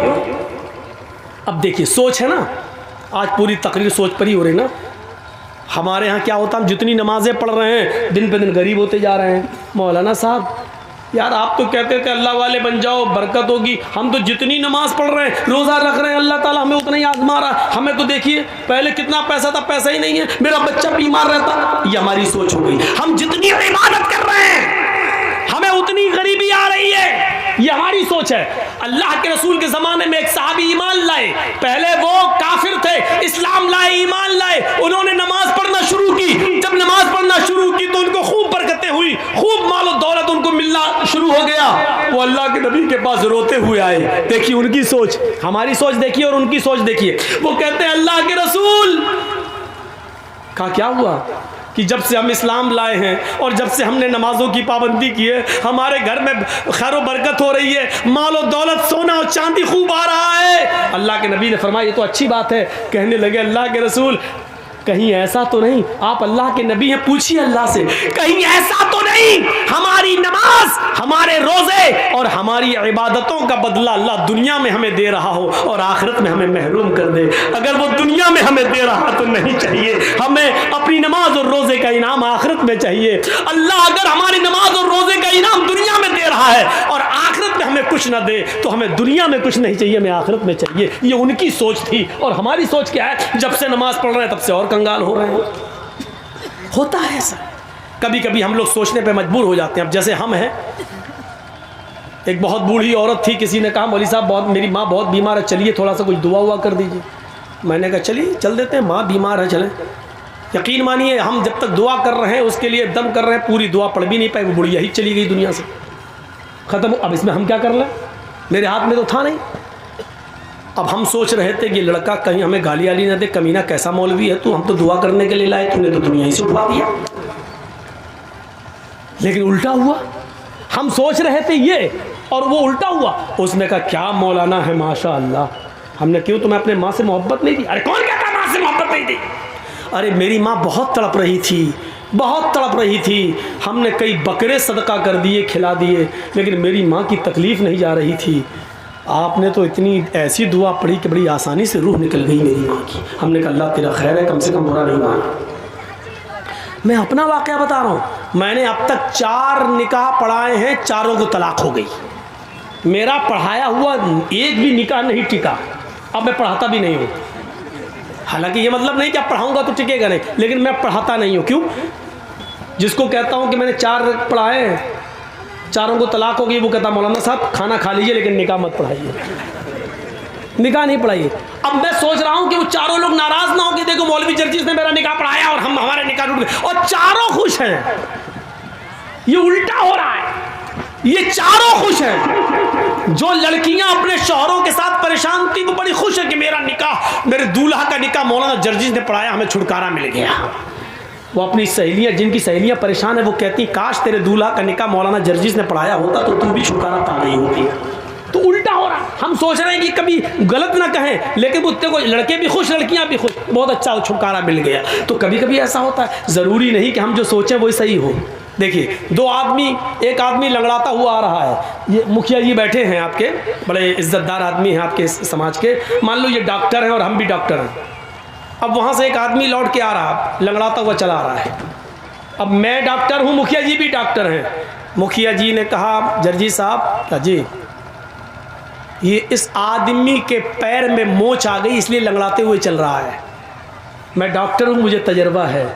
اب دیکھیے سوچ ہے نا, آج پوری تقریر سوچ پر ہی ہو رہی نا. ہمارے ہاں کیا ہوتا, ہم جتنی نمازیں پڑھ رہے ہیں دن پہ دن غریب ہوتے جا رہے ہیں. مولانا صاحب یار آپ تو کہتے تھے اللہ والے بن جاؤ برکت ہوگی, ہم تو جتنی نماز پڑھ رہے ہیں روزہ رکھ رہے ہیں اللہ تعالیٰ ہمیں اتنا ہی آزما رہا ہے. ہمیں تو دیکھیے پہلے کتنا پیسہ تھا, پیسہ ہی نہیں ہے, میرا بچہ بیمار رہتا. یہ ہماری سوچ ہو گئی. ہم جتنی عبادت کر رہے ہیں ہمیں اتنی غریبی آ رہی ہے, یہ ہماری سوچ ہے. اللہ کے رسول کے زمانے میں ایک صحابی ایمان لائے, پہلے وہ کافر تھے, اسلام لائے, ایمان لائے, انہوں نے نماز پڑھنا شروع کی. جب نماز پڑھنا شروع کی تو ان کو خوب برکتیں ہوئی, خوب مال و دولت ان کو ملنا شروع ہو گیا. وہ اللہ کے نبی کے پاس روتے ہوئے آئے. دیکھیے ان کی سوچ, ہماری سوچ دیکھیے اور ان کی سوچ دیکھیے. وہ کہتے ہیں اللہ کے رسول, کہا کیا ہوا کہ جب سے ہم اسلام لائے ہیں اور جب سے ہم نے نمازوں کی پابندی کی ہے ہمارے گھر میں خیر و برکت ہو رہی ہے, مال و دولت سونا اور چاندی خوب آ رہا ہے. اللہ کے نبی نے فرمایا یہ تو اچھی بات ہے. کہنے لگے اللہ کے رسول کہیں ایسا تو نہیں, آپ اللہ کے نبی ہیں, پوچھیے اللہ سے, کہیں ایسا تو نہیں ہماری نماز, ہمارے روزے اور ہماری عبادتوں کا بدلہ اللہ دنیا میں ہمیں دے رہا ہو اور آخرت میں ہمیں محروم کر دے. اگر وہ دنیا میں ہمیں دے رہا تو نہیں چاہیے, ہمیں اپنی نماز اور روزے کا انعام آخرت میں چاہیے. اللہ اگر ہماری نماز اور روزے کا انعام دنیا میں دے رہا ہے اور آخرت میں ہمیں کچھ نہ دے تو ہمیں دنیا میں کچھ نہیں چاہیے, ہمیں آخرت میں چاہیے. یہ ان کی سوچ تھی. اور ہماری سوچ کیا ہے, جب سے نماز پڑھ رہے ہیں تب سے اور کنگال ہو رہے ہیں. ہوتا ہے ایسا, کبھی کبھی ہم لوگ سوچنے پہ مجبور ہو جاتے ہیں. اب جیسے ہم ہیں, ایک بہت بوڑھی عورت تھی, کسی نے کہا مولوی صاحب میری ماں بہت بیمار ہے, چلیے تھوڑا سا کچھ دعا ہوا کر دیجیے. میں نے کہا چلیے چل دیتے ہیں, ماں بیمار ہے چلیں. یقین مانیے ہم جب تک دعا کر رہے ہیں اس کے لیے دم کر رہے ہیں, پوری دعا پڑھ بھی نہیں پائی, وہ بڑھیا ہی چلی گئی دنیا سے, ختم. اب اس میں ہم کیا کر لیں, میرے ہاتھ میں تو تھا نہیں. اب ہم سوچ رہے تھے کہ لڑکا کہیں ہمیں گالی والی نہ دے, کمینہ کیسا مولوی ہے تو, ہم تو دعا کرنے کے لیے لائے, تم نے تو دنیا ہی سے اٹھوا دیا. لیکن الٹا ہوا, ہم سوچ رہے تھے یہ اور وہ الٹا ہوا. اس نے کہا کیا مولانا ہے ماشاء اللہ. ہم نے کیوں, تمہیں اپنے ماں سے محبت نہیں دی؟ ارے کون کہتا ماں سے محبت نہیں دی؟ ارے میری ماں بہت تڑپ رہی تھی, بہت تڑپ رہی تھی, ہم نے کئی بکرے صدقہ کر دیے, کھلا دیے, لیکن میری ماں کی تکلیف نہیں جا رہی تھی. آپ نے تو اتنی ایسی دعا پڑھی کہ بڑی آسانی سے روح نکل گئی میری ماں کی. ہم نے کہا اللہ تیرا خیر ہے, کم سے کم برا نہیں مانا. میں اپنا واقعہ بتا رہا ہوں, میں نے اب تک 4 نکاح پڑھائے ہیں, چاروں کو طلاق ہو گئی. میرا پڑھایا ہوا ایک بھی نکاح نہیں ٹکا، اب میں پڑھاتا بھی نہیں ہوں. حالانکہ یہ مطلب نہیں کہ اب پڑھاؤں گا تو ٹکے گا نہیں، لیکن میں پڑھاتا نہیں ہوں. کیوں؟ جس کو کہتا ہوں کہ میں نے 4 پڑھائے ہیں، چاروں کو طلاق ہو گئی، وہ کہتا مولانا صاحب کھانا کھا لیجئے لیکن نکاح مت پڑھائیے، نکاح نہیں پڑھائیے. اب میں سوچ رہا ہوں کہ وہ چاروں لوگ ناراض نہ ہو کہ دیکھو مولوی جرجیس نے میرا نکاح پڑھایا اور ہمارے نکاح ٹوٹ گئے، اور چاروں خوش ہیں. یہ الٹا ہو رہا ہے، یہ چاروں خوش ہیں. جو لڑکیاں اپنے شوہروں کے ساتھ پریشان تھی وہ بڑی خوش ہے کہ میرا نکاح، میرے دولہا کا نکاح مولانا جرجیس نے پڑھایا، ہمیں چھٹکارا مل گیا. وہ اپنی سہیلیاں، جن کی سہیلیاں پریشان ہیں، وہ کہتی ہیں کاش تیرے دولہا کا نکاح مولانا جرجیس نے پڑھایا ہوتا تو بھی چھٹکارا پا گئی ہوتی. تو الٹا ہو رہا. ہم سوچ رہے ہیں کہ کبھی غلط نہ کہیں، لیکن بتتے کو لڑکے بھی خوش لڑکیاں بھی خوش، بہت اچھا چھٹکارا مل گیا. تو کبھی کبھی ایسا ہوتا ہے، ضروری نہیں کہ ہم جو سوچیں وہی صحیح ہو. دیکھیے ایک آدمی لنگڑاتا ہوا آ رہا ہے. یہ مکھیا جی بیٹھے ہیں آپ کے، بڑے عزت دار آدمی ہیں آپ کے سماج کے. مان لو یہ ڈاکٹر ہیں اور ہم بھی ڈاکٹر ہیں. اب وہاں سے ایک آدمی لوٹ کے آ رہا، لنگڑاتا ہوا چلا آ رہا ہے. اب میں ڈاکٹر ہوں، مکھیا جی بھی ڈاکٹر ہیں. مکھیا جی نے کہا جرجی صاحب جی یہ اس آدمی کے پیر میں موچ آ گئی اس لیے لنگڑاتے ہوئے چل رہا ہے. میں ڈاکٹر ہوں، مجھے تجربہ ہے.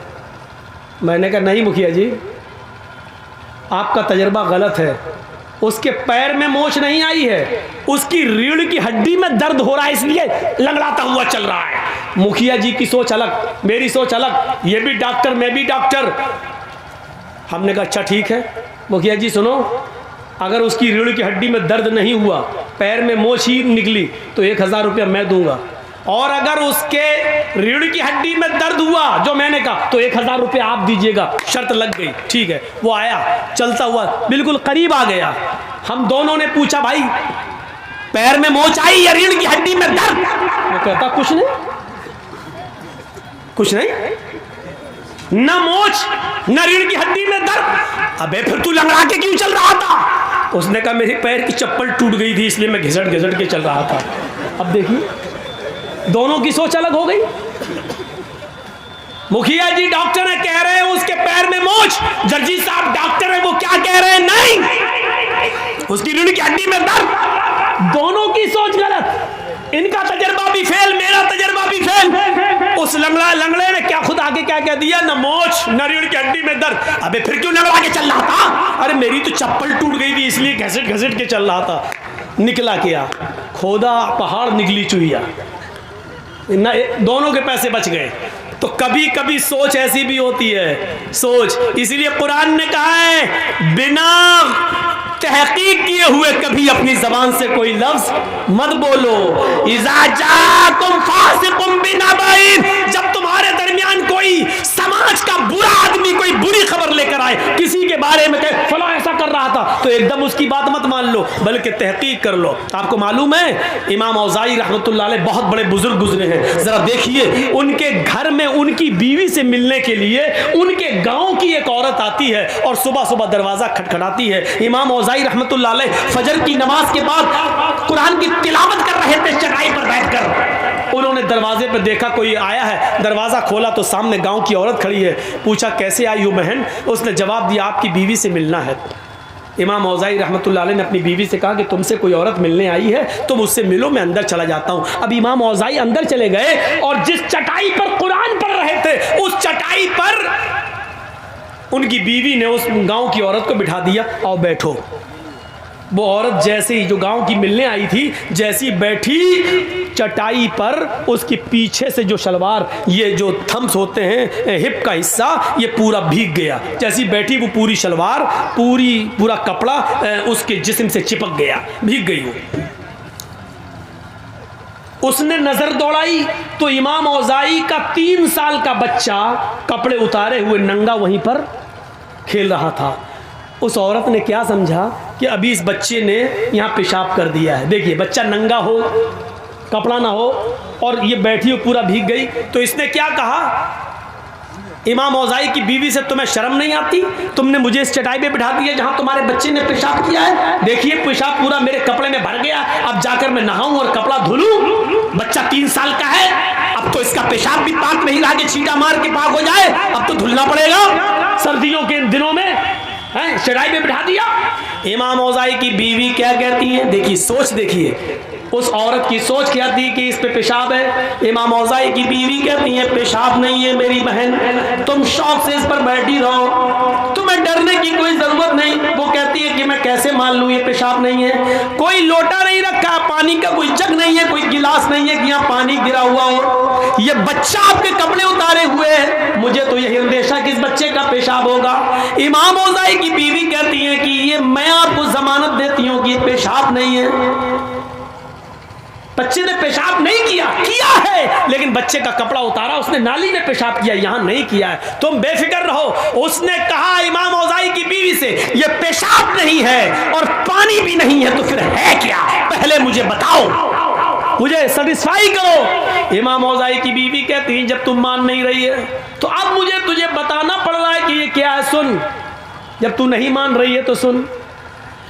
میں نے کہا نہیں مکھیا جی آپ کا تجربہ غلط ہے، اس کے پیر میں موچ نہیں آئی ہے، اس کی ریڑھ کی ہڈی میں درد ہو رہا ہے اس لیے لنگڑاتا ہوا چل رہا ہے. مکھیا جی کی سوچ الگ، میری سوچ الگ، یہ بھی ڈاکٹر میں بھی ڈاکٹر. ہم نے کہا اچھا ٹھیک ہے مکھیا جی سنو، اگر اس کی ریڑھ کی ہڈی میں درد نہیں ہوا، پیر میں موچ ہی نکلی تو 1000 روپیہ میں دوں گا، اور اگر اس کے ریڑھ کی ہڈی میں درد ہوا جو میں نے کہا تو 1000 روپیہ آپ دیجئے گا. شرط لگ گئی. ٹھیک ہے. وہ آیا چلتا ہوا بالکل قریب آ گیا. ہم دونوں نے پوچھا بھائی پیر میں موچ آئی یا ریڑھ کی ہڈی میں درد؟ وہ کہتا کچھ نہیں، کچھ نہیں، نہ موچ نہ ریڑھ کی ہڈی میں درد. ابے پھر تو لنگڑا کے کیوں چل رہا تھا؟ اس نے کہا میری پیر کی چپل ٹوٹ گئی تھی اس لیے میں گھسٹ گھسٹ کے چل رہا تھا. اب دیکھیے دونوں کی سوچ الگ ہو گئی. مکھیا جی ڈاکٹر ہیں، کہہ رہے ہیں اس کے پیر میں موچ. جرجی صاحب ڈاکٹر ہیں، وہ کیا کہہ رہے ہیں؟ نہیں، اس کی ریڑھ کی ہڈی میں درد. دونوں کی سوچ غلط. ان کا تجربہ بھی فیل، میرا تجربہ بھی فیل. اس لنگڑے نے کیا خود آگے کیا کہہ دیا؟ نہ موچ نہ ریڑھ کی ہڈی میں درد. ابے پھر کیوں لنگڑا کے چل رہا تھا؟ ارے میری تو چپل ٹوٹ گئی تھی اس لیے گھسٹ گھسٹ کے چل رہا تھا. نکلا کیا؟ کھودا پہاڑ نکلی چوہیا. دونوں کے پیسے بچ گئے. تو کبھی کبھی سوچ ایسی بھی ہوتی ہے. سوچ، اسی لیے قرآن نے کہا ہے بنا تحقیق کیے ہوئے کبھی اپنی زبان سے کوئی لفظ مت بولو. اذا جاءکم فاسق بنبأ، جب تمہارے درمیان کوئی سماج کا برا آدمی کوئی بری خبر لے کر آئے، کسی کے بارے میں کہ فلاں ایسا کر رہا تھا، تو ایک دم اس کی بات مت مان لو بلکہ تحقیق کر لو. آپ کو معلوم ہے امام اوزاعی رحمۃ اللہ علیہ بہت بڑے بزرگ گزرے ہیں. ذرا دیکھیے ان کے گھر میں ان کی بیوی سے ملنے کے لیے ان کے گاؤں کی ایک عورت آتی ہے اور صبح صبح دروازہ کھٹکھٹاتی ہے. امام اوزاعی رحمۃ اللہ علیہ فجر کی نماز کے بعد قرآن کی تلاوت کر رہے تھے چٹائی پر بیٹھ کر. انہوں نے دروازے پر دیکھا کوئی آیا ہے، دروازہ کھولا تو سامنے گاؤں کی عورت کھڑی ہے. پوچھا کیسے آئی ہو بہن؟ اس نے جواب دیا آپ کی بیوی سے ملنا ہے. امام اوزاعی رحمۃ اللہ علیہ نے اپنی بیوی سے کہا کہ تم سے کوئی عورت ملنے آئی ہے تو مجھ سے ملو، میں اندر چلا جاتا ہوں. اب امام اوزاعی اندر چلے گئے اور جس چٹائی پر قرآن پڑھ رہے تھے اس چٹائی پر ان کی بیوی نے اس گاؤں کی عورت کو بٹھا دیا. آؤ بیٹھو. وہ عورت جیسے ہی جو گاؤں کی ملنے آئی تھی جیسی بیٹھی چٹائی پر، اس کی پیچھے سے جو شلوار، یہ جو تھمس ہوتے ہیں ہپ کا حصہ، یہ پورا بھیگ گیا. جیسی بیٹھی وہ پوری شلوار پورا کپڑا اس کے جسم سے چپک گیا، بھیگ گئی. وہ اس نے نظر دوڑائی تو امام اوزاعی کا 3 سال کا بچہ کپڑے اتارے ہوئے ننگا وہیں پر کھیل رہا تھا. اس عورت نے کیا سمجھا کہ ابھی اس بچے نے یہاں پیشاب کر دیا ہے. دیکھیے بچہ ننگا ہو، کپڑا نہ ہو، اور یہ بیٹھی ہو پورا بھیگ گئی. تو اس نے کیا کہا امام اوزاعی کی بیوی سے، تمہیں شرم نہیں آتی؟ تم نے مجھے اس چٹائی پہ بٹھا دیا جہاں تمہارے بچے نے پیشاب کیا ہے. دیکھیے پیشاب پورا میرے کپڑے میں بھر گیا، اب جا کر میں نہاؤں اور کپڑا دھلوں؟ بچہ 3 سال کا ہے، اب تو اس کا پیشاب بھی پاک نہیں رہا کہ چھینٹا مار کے پاک ہو جائے، اب تو دھلنا پڑے گا سردیوں کے ان دنوں میں. چڑھائی پہ بٹھا دیا. امام اوزائی کی بیوی کیا کہتی ہیں؟ دیکھیے سوچ، دیکھیے اس عورت کی سوچ کیا تھی کہ اس پہ پیشاب ہے. امام اوزائی کی بیوی کہتی ہیں پیشاب نہیں ہے میری بہن، تم شوق سے اس پر بیٹھی رہو، تمہیں ڈرنے کی کوئی ضرورت نہیں. وہ کہتی ہے کہ میں کیسے مان لوں یہ پیشاب نہیں ہے؟ کوئی لوٹا نہیں رکھا، پانی کا کوئی جگ نہیں ہے، کوئی گلاس نہیں ہے کہ یہاں پانی گرا ہوا ہو، یہ بچہ آپ کے کپڑے اتارے ہوئے ہے، مجھے تو یہی اندیشہ کہ اس بچے کا پیشاب ہوگا. امام اوزائی کی بیوی کہتی ہیں کہ یہ میں آپ کو ضمانت دیتی ہوں کہ یہ پیشاب نہیں ہے. بچے نے پیشاب نہیں کیا ہے، لیکن بچے کا کپڑا اتارا، اس نے نالی میں پیشاب کیا، یہاں نہیں کیا ہے، تم بے فکر رہو. اس نے کہا امام اوزائی کی بیوی سے یہ پیشاب نہیں ہے اور پانی بھی نہیں ہے تو پھر ہے کیا؟ پہلے مجھے بتاؤ، مجھے سیٹسفائی کرو. امام اوزائی کی بیوی کہتی ہیں جب تم مان نہیں رہی ہے تو اب مجھے تجھے بتانا پڑ رہا ہے کہ یہ کیا ہے. سن، جب تو نہیں مان رہی ہے تو سن.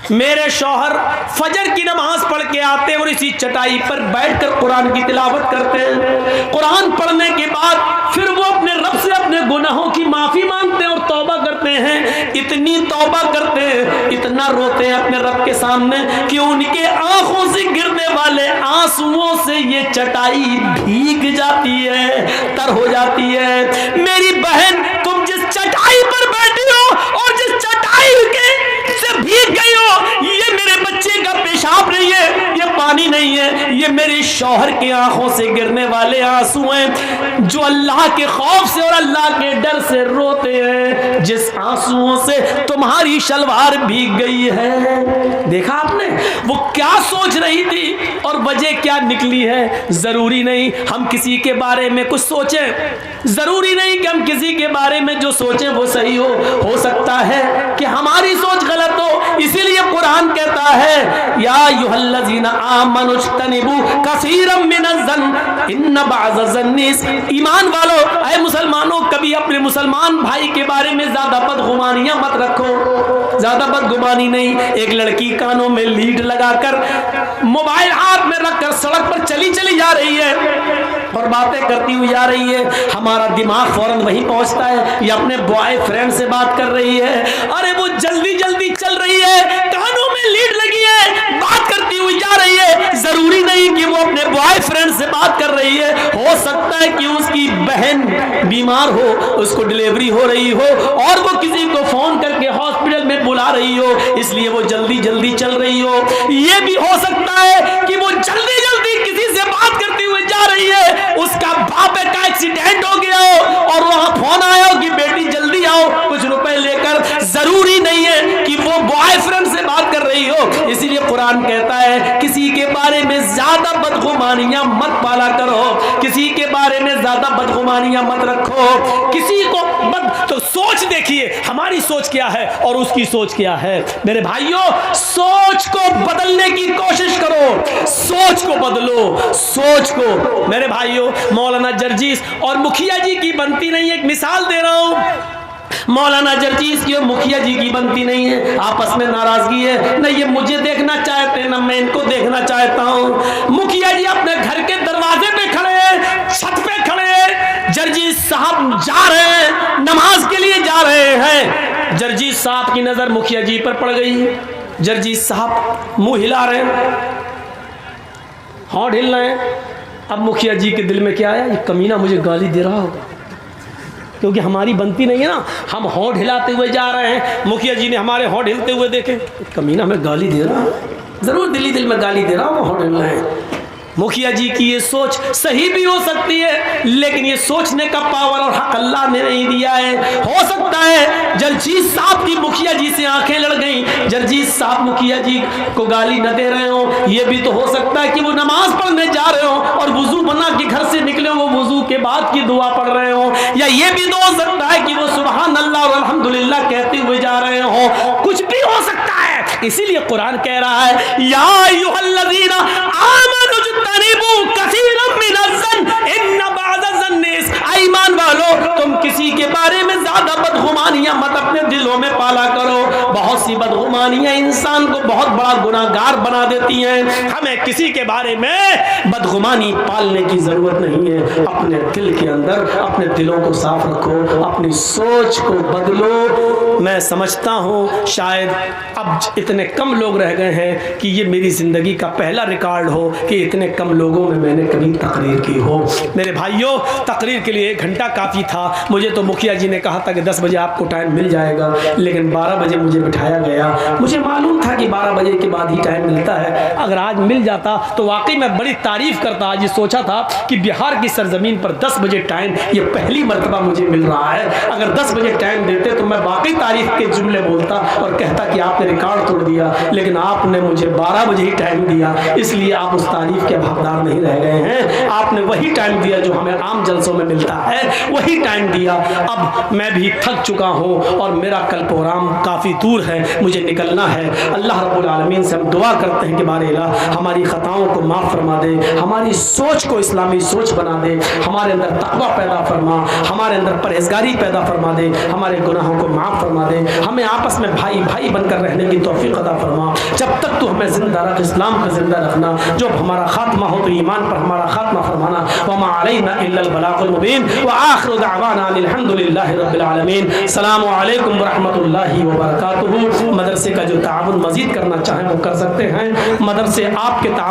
میرے شوہر فجر کی نماز پڑھ کے آتے ہیں اور اسی چٹائی پر بیٹھ کر قرآن کی تلاوت کرتے ہیں. قرآن پڑھنے کے بعد پھر وہ اپنے رب سے اپنے گناہوں کی معافی مانگتے ہیں اور توبہ کرتے ہیں. اتنی توبہ کرتے ہیں، اتنا روتے ہیں اپنے رب کے سامنے کہ ان کے آنکھوں سے گرنے والے آنسوؤں سے یہ چٹائی بھیگ جاتی ہے، تر ہو جاتی ہے. میری بہن، تم جس چٹائی پر بیٹھی ہو اور جس چٹائی کے سے بھیگ گئی ہو، یہ میرے بچے کا پیشاب نہیں ہے، یہ پانی نہیں ہے، یہ میرے شوہر کی آنکھوں سے گرنے والے آنسو ہیں جو اللہ کے خوف سے اور اللہ کے ڈر سے روتے ہیں. جس آنسوؤں سے تمہاری شلوار بھیگ گئی ہے. دیکھا آپ نے وہ کیا سوچ رہی تھی اور وجہ کیا نکلی ہے. ضروری نہیں ہم کسی کے بارے میں کچھ سوچیں، ضروری نہیں کہ ہم کسی کے بارے میں جو سوچیں وہ صحیح ہو سکتا ہے کہ ہماری سوچ غلط ہو. اسی لیے قرآن کہتا ہے یا ایھا الذین آمنوا اجتنبوا کثیرا من الظن ان بعض الظن. ایمان والو، اے مسلمانوں، کبھی اپنے مسلمان بھائی کے بارے میں زیادہ بدگمانیاں مت رکھو. زیادہ بدگمانی نہیں. ایک لڑکی کانوں میں لیڈ لگا کر موبائل ہاتھ میں رکھ کر سڑک پر چلی جا رہی ہے اور باتیں کرتی ہوئی جا رہی ہے، ہمارا دماغ فوراً وہیں پہنچتا ہے یہ اپنے بوائے فرینڈ سے بات کر رہی ہے. ارے وہ جلدی چل رہی ہے، کانوں میں لیڈ لگی ہے، بات کرتی ہوئی جا رہی ہے. ضروری نہیں کہ وہ اپنے بوائے فرینڈ سے بات کر رہی ہے، ہو سکتا ہے کہ اس کی بہن بیمار ہو، اس کو ڈلیوری ہو رہی ہو اور وہ کسی کو فون کر کے ہاسپٹل میں بلا رہی ہو، اس لیے وہ جلدی چل رہی ہو. یہ بھی ہو سکتا ہے کہ وہ جلدی کسی سے بات کرتی ہوئی جا رہی ہے، اس کا باپ کا ایکسیڈنٹ ہو گیا ہو اور وہاں فون آیا ہو کہ بیٹی جلدی آؤ کچھ روپے لے کر. ضروری نہیں ہے کہ وہ بوائے فرینڈ سے بات کر رہی ہو. اسی لیے قرآن کہتا ہے کسی کے بارے میں زیادہ بدگمانیاں مت پالا کرو، کسی کے بارے میں زیادہ بدگمانیاں مت رکھو. کسی کو تو سوچ دیکھیے ہماری سوچ کیا ہے اور اس کی سوچ کیا ہے. میرے بھائیوں، سوچ کو بدلنے کی کوشش کرو، سوچ کو بدلو، سوچ کو. میرے بھائیوں، مولانا جرجیس اور مکھیا جی کی بنتی نہیں. ایک مثال دے رہا ہوں، مولانا جرجیس کی اور مکھیا جی کی بنتی نہیں ہے، آپس میں ناراضگی ہے. نہ یہ مجھے دیکھنا چاہتے نہ میں ان کو دیکھنا چاہتا ہوں. مکھیا جی اپنے گھر کے دروازے پہ کھڑے ہیں، چھت پہ کھڑے ہیں، جرجیس صاحب جا رہے ہیں، نماز کے لیے جا رہے ہیں. جرجیس صاحب کی نظر مکھیا جی پر پڑ گئی. جرجیس صاحب منہ ہلا رہے ہیں، ہونٹ ہل رہے ہیں. اب مکھیا جی کے دل میں کیا آیا، یہ کمینہ مجھے گالی دے رہا ہوگا، کیونکہ ہماری بنتی نہیں ہے نا، ہم ہونٹ ہلاتے ہوئے جا رہے ہیں. مکھیا جی نے ہمارے ہونٹ ہلتے ہوئے دیکھے، کمینہ میں گالی دے رہا، ضرور دل میں گالی دے رہا ہوں، ہونٹ ہل رہے ہیں. مکھیا جی کی یہ سوچ صحیح بھی ہو سکتی ہے، لیکن یہ سوچنے کا پاور اور حق اللہ نے نہیں دیا ہے. ہو سکتا ہے جرجیس صاحب کی مکھیا جی سے آنکھیں لڑ گئیں، جرجیس صاحب مکھیا جی کو گالی نہ دے رہے ہوں. یہ بھی تو ہو سکتا ہے کہ وہ نماز پڑھنے جا رہے ہوں اور وضو بنا کے گھر سے نکلے وہ وضو کے بعد کی دعا پڑھ رہے ہوں. یا یہ بھی تو ہو سکتا ہے کہ وہ سبحان اللہ اور الحمدللہ کہتے ہوئے جا رہے ہوں. کچھ بھی ہو سکتا ہے. اسی لیے قرآن کہہ رہا ہے یا ایھا الذین آمنوا اجتنبوا کثیرا من الظن ان بعض الظن. ایمان والو، تم کسی کے بارے میں زیادہ بدگمانیاں مت اپنے دلوں میں پالا کرو. بہت سی بدگمانیاں انسان کو بہت بڑا گناہگار بنا دیتی ہیں. ہمیں کسی کے بارے میں بدگمانی پالنے کی ضرورت نہیں ہے. اپنے دل کے اندر اپنے دلوں کو صاف رکھو, اپنی سوچ کو بدلو. میں سمجھتا ہوں شاید اب اتنے کم لوگ رہ گئے ہیں کہ یہ میری زندگی کا پہلا ریکارڈ ہو کہ اتنے کم لوگوں میں نے کبھی تقریر کی ہو. میرے بھائیوں, تقریر کے لیے 1 گھنٹہ کافی تھا. مجھے تو مکھیا جی نے کہا تھا کہ 10 بجے آپ کو ٹائم مل جائے گا, لیکن 12 بجے مجھے بٹھایا گیا. مجھے معلوم تھا کہ 12 بجے کے بعد ہی ٹائم ملتا ہے. اگر آج مل جاتا تو واقعی میں بڑی تعریف کرتا. آج یہ سوچا تھا کہ بہار کی سرزمین پر 10 بجے ٹائم یہ پہلی مرتبہ مجھے مل رہا ہے. اگر 10 بجے ٹائم دیتے تو میں واقعی تعریف کے جملے بولتا اور کہتا کہ آپ نے ریکارڈ توڑ دیا, لیکن آپ نے مجھے 12 بجے ہی ٹائم دیا, اس لیے آپ اس تعریف کے حقدار نہیں رہ گئے ہیں. آپ نے وہی ٹائم دیا جو ہمیں عام جلسوں میں ملتا ہے, وہی ٹائم دیا. اب میں بھی تھک چکا ہوں اور میرا کل پروگرام کافی دور ہے, مجھے نکلنا ہے. اللہ رب العالمین سے ہم دعا کرتے ہیں کہ بارے الہ ہماری خطاؤں کو معاف فرما دے, ہماری سوچ کو اسلامی سوچ بنا دے, ہمارے اندر تقوی پیدا فرما, ہمارے اندر پرہیزگاری پیدا فرما دے, ہمارے گناہوں کو معاف فرما دے, ہمیں آپس میں بھائی بھائی بن کر رہنے کی توفیق عطا فرما. جب تک تو ہمیں زندہ رکھ, اسلام کو زندہ رکھنا. جب ہمارا خاتمہ ہو تو ایمان پر ہمارا خاتمہ فرمانا. وما علینا الا البلاغ المبین وآخر دعوانا الحمد للہ رب العالمین. السلام علیکم ورحمۃ اللہ وبرکاتہ. مدرسے کا جو تعاون مزید کرنا چاہیں وہ کر سکتے ہیں. مدرسے آپ کے تعاون